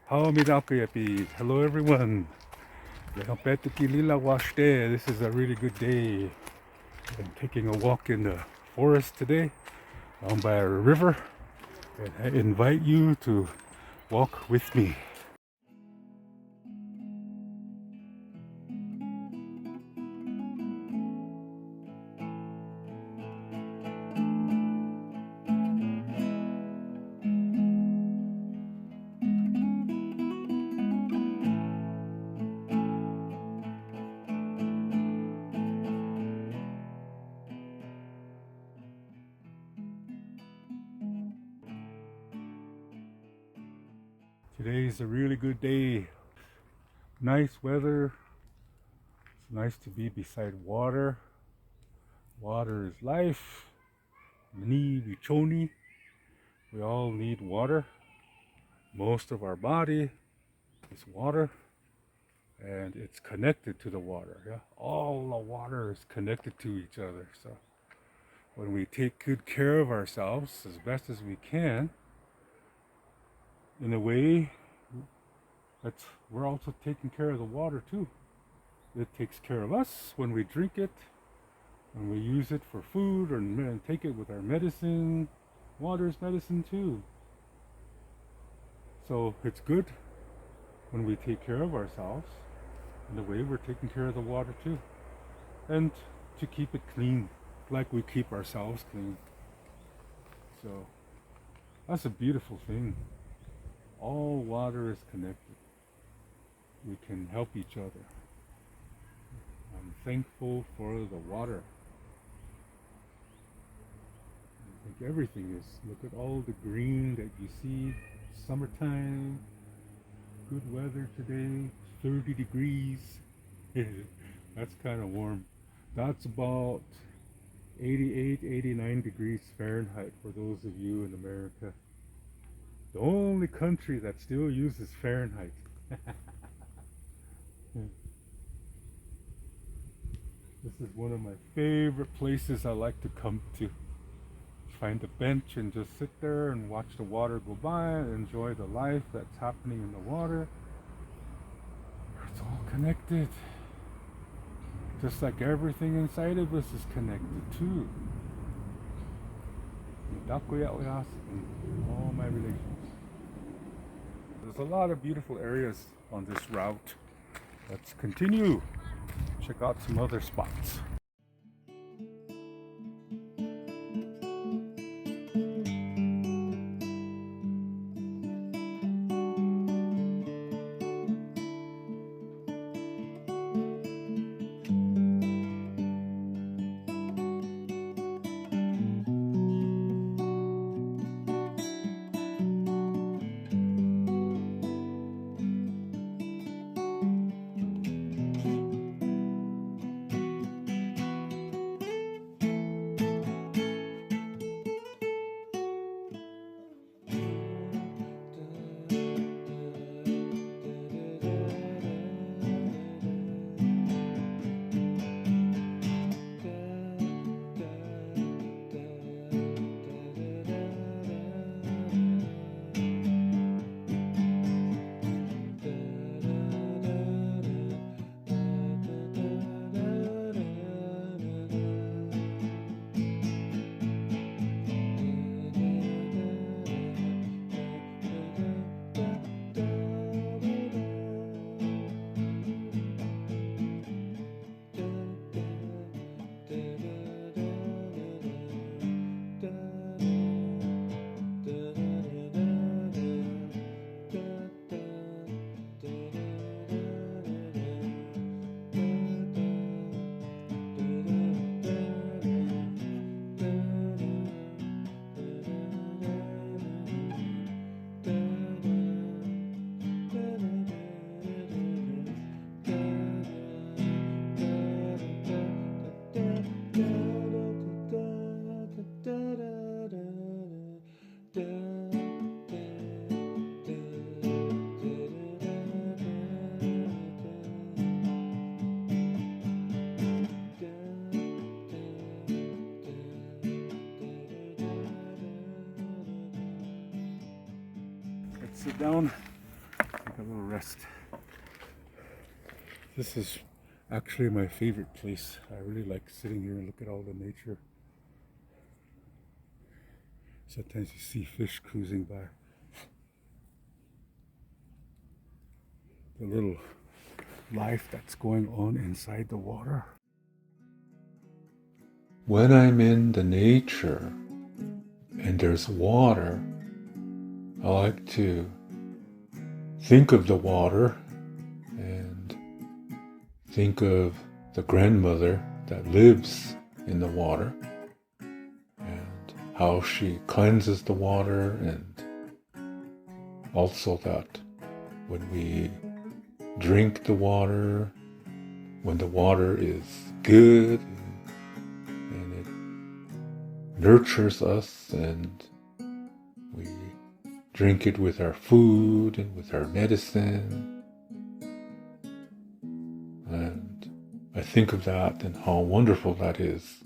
Mitakuyepi. Hello everyone. This is a really good day. I'm taking a walk in the forest today down by a river, and I invite you to walk with me. Today is a really good day. Nice weather. It's nice to be beside water. Water is life. We all need water. Most of our body is water, and it's connected to the water. Yeah, all the water is connected to each other. So when we take good care of ourselves as best as we can, in a way, we're also taking care of the water too. It takes care of us when we drink it, when we use it for food, or take it with our medicine. Water is medicine too. So it's good when we take care of ourselves. In a way, we're taking care of the water too. And to keep it clean, like we keep ourselves clean. So that's a beautiful thing. All water is connected. We can help each other. I'm thankful for the water. I think everything is. Look at all the green that you see. Summertime. Good weather today. 30 degrees. That's kind of warm. That's about 88, 89 degrees Fahrenheit for those of you in America. The only country that still uses Fahrenheit. This is one of my favorite places I like to come to. Find a bench and just sit there and watch the water go by and enjoy the life that's happening in the water. It's all connected. Just like everything inside of us is connected too. Mitakuyepi and all my relations. There's a lot of beautiful areas on this route. Let's continue. Check out some other spots. Sit down a little rest. This is actually my favorite place. I really like sitting here and look at all the nature. Sometimes you see fish cruising by. The little life that's going on inside the water. When I'm in the nature and there's water, I like to think of the water and think of the grandmother that lives in the water and how she cleanses the water, and also that when we drink the water, when the water is good and it nurtures us, and we drink it with our food and with our medicine. And I think of that and how wonderful that is.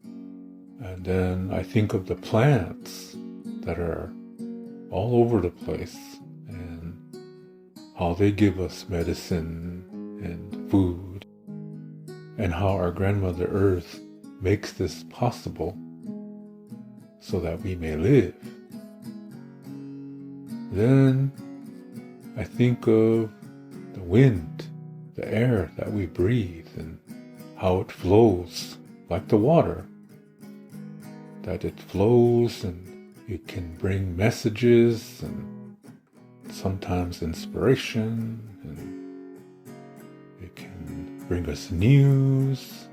And then I think of the plants that are all over the place and how they give us medicine and food, and how our grandmother Earth makes this possible so that we may live. Then I think of the wind, the air that we breathe, and how it flows like the water, that it flows and it can bring messages and sometimes inspiration, and it can bring us news,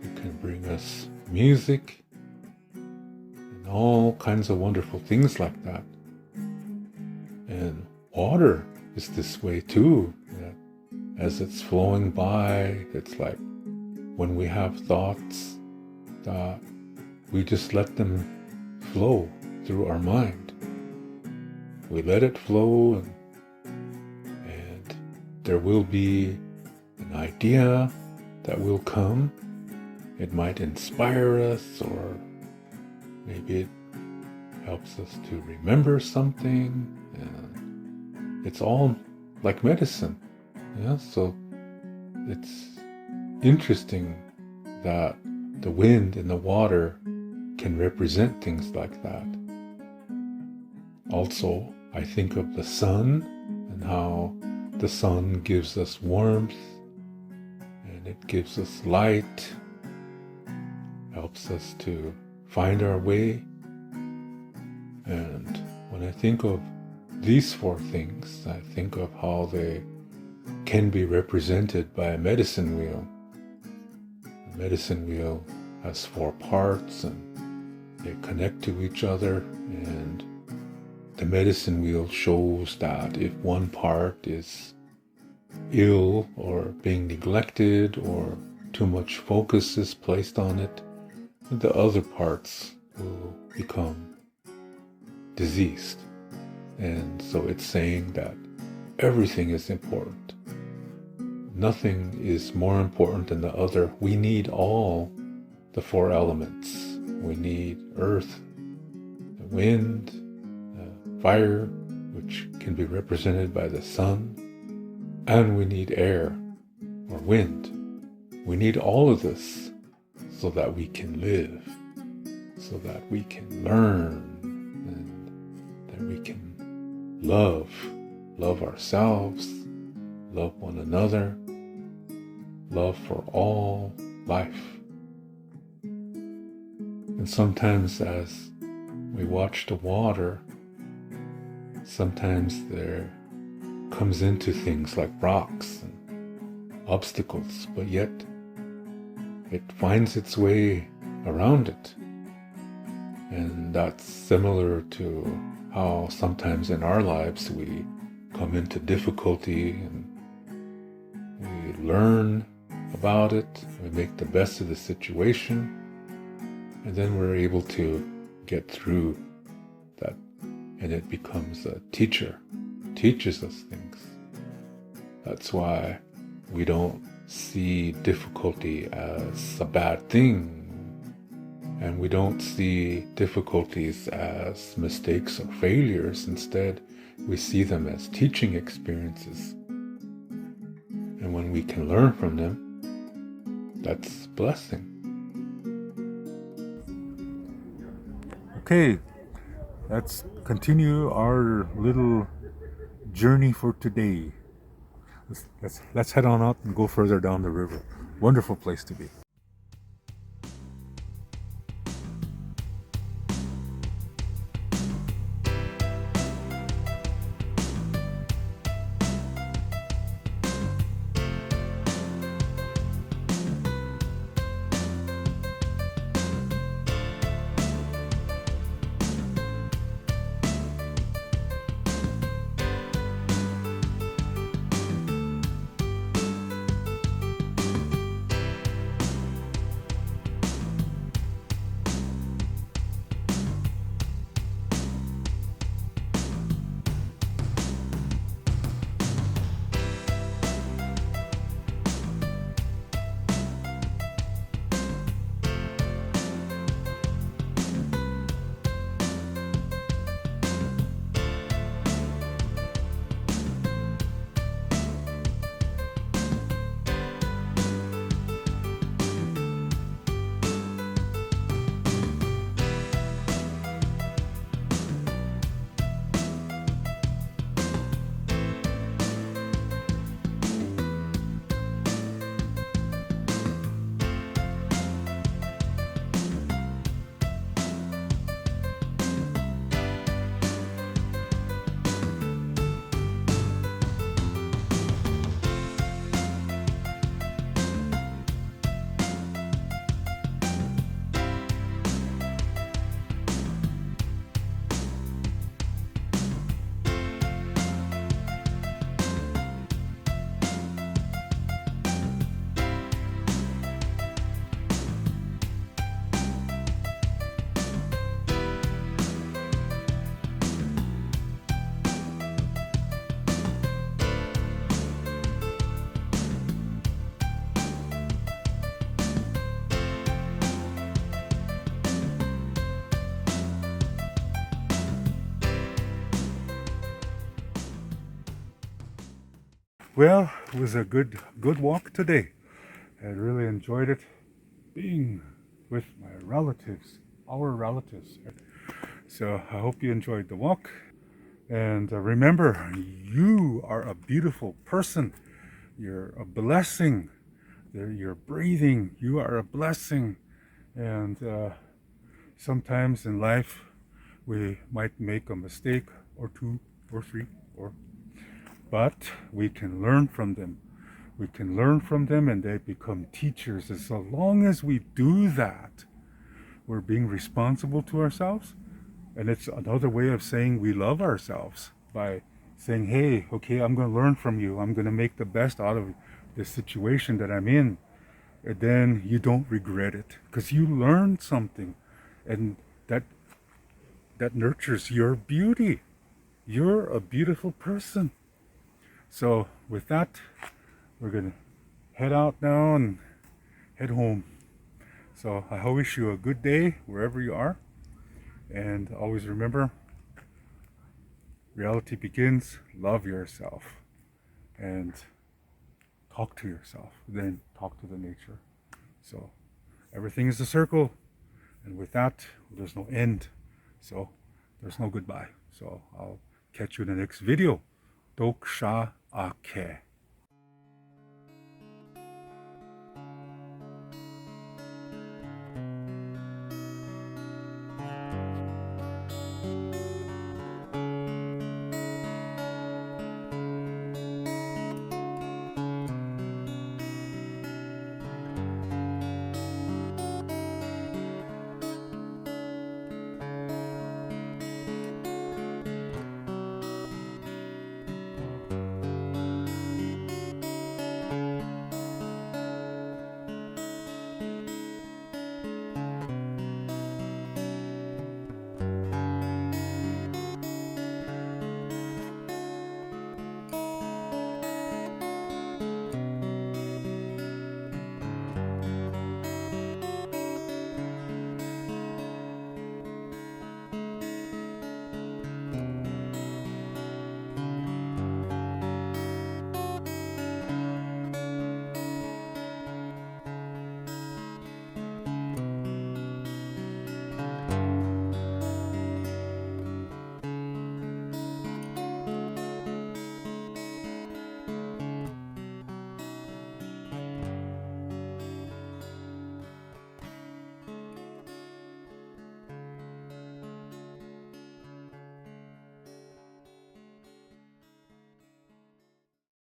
it can bring us music, and all kinds of wonderful things like that. And water is this way too. That as it's flowing by, it's like when we have thoughts that we just let them flow through our mind. We let it flow, and there will be an idea that will come. It might inspire us, or maybe it helps us to remember something. And it's all like medicine. So it's interesting that the wind and the water can represent things like that. Also, I think of the sun and how the sun gives us warmth and it gives us light, helps us to find our way. And when I think of these four things, I think of how they can be represented by a medicine wheel. The medicine wheel has four parts and they connect to each other, and the medicine wheel shows that if one part is ill or being neglected or too much focus is placed on it, the other parts will become diseased. And so it's saying that everything is important. Nothing is more important than the other. We need all the four elements. We need earth, the wind, the fire, which can be represented by the sun, and we need air or wind. We need all of this so that we can live, so that we can learn, and that we can love ourselves, love one another, love for all life. And sometimes as we watch the water, sometimes there comes into things like rocks and obstacles, but yet it finds its way around it. And that's similar to how sometimes in our lives we come into difficulty and we learn about it, we make the best of the situation, and then we're able to get through that, and it becomes a teacher, teaches us things. That's why we don't see difficulty as a bad thing, and we don't see difficulties as mistakes or failures. Instead, We see them as teaching experiences. And when we can learn from them, that's blessing. Okay, let's continue our little journey for today. Let's head on out and go further down the river. Wonderful place to be. Well, it was a good walk today. I really enjoyed it being with my relatives, our relatives. So I hope you enjoyed the walk. And remember, you are a beautiful person. You're a blessing. You're breathing. You are a blessing. And sometimes in life, we might make a mistake or two or three, but we can learn from them. We can learn from them and they become teachers. And so long as we do that, we're being responsible to ourselves. And it's another way of saying we love ourselves by saying, hey, okay, I'm going to learn from you. I'm going to make the best out of this situation that I'm in. And then you don't regret it because you learned something, and that nurtures your beauty. You're a beautiful person. So with that, we're going to head out now and head home. So I wish you a good day wherever you are. And always remember, reality begins, love yourself. And talk to yourself, then talk to the nature. So everything is a circle. And with that, there's no end. So there's no goodbye. So I'll catch you in the next video. Dok Sha Ake.